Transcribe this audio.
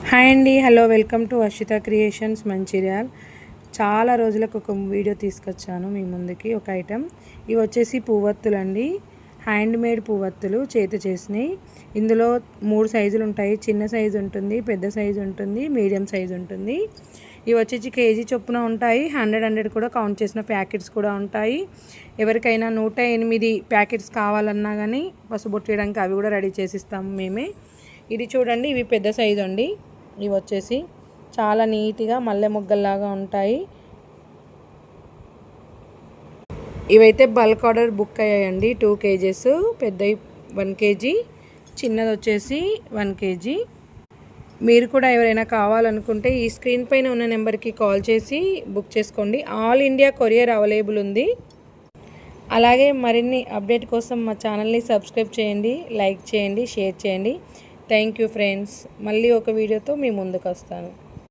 Hi అండి, hello, welcome to Varshita creations Mancherial. చాలా రోజులకు ఒక వీడియో తీసుకొచ్చాను మీ ముందుకి. ఒక ఐటెం ఇవి వచ్చేసి పువ్వత్తులు అండి, హ్యాండ్ మేడ్ పువ్వత్తులు, చేతి చేసినాయి. ఇందులో 3 సైజులు ఉంటాయి. చిన్న సైజు ఉంటుంది, పెద్ద సైజు ఉంటుంది, మీడియం సైజు ఉంటుంది. ఇవి వచ్చేసి కేజీ చొప్పున ఉంటాయి. 100 కూడా కౌంట్ చేసిన ప్యాకెట్స్ కూడా ఉంటాయి. ఎవరికైనా 108 ప్యాకెట్స్ కావాలన్నా కానీ పసుబొట్టు వేయడానికి అవి కూడా రెడీ చేసిస్తాము మేమే. ఇది చూడండి, ఇవి పెద్ద సైజు అండి. ఇవి వచ్చేసి చాలా నీట్గా మల్లె మొగ్గల్లాగా ఉంటాయి. ఇవైతే బల్క్ ఆర్డర్ బుక్ అయ్యాయండి. 2 kgs, పెద్దవి 1 kg, చిన్నది వచ్చేసి 1 kg. మీరు కూడా ఎవరైనా కావాలనుకుంటే ఈ స్క్రీన్ పైన ఉన్న నెంబర్కి కాల్ చేసి బుక్ చేసుకోండి. ఆల్ ఇండియా కొరియర్ అవైలబుల్ ఉంది. అలాగే మరిన్ని అప్డేట్ కోసం మా ఛానల్ని సబ్స్క్రైబ్ చేయండి, లైక్ చేయండి, షేర్ చేయండి. Thank you friends. మళ్ళీ ఒక వీడియోతో మీ ముందుకు వస్తాను.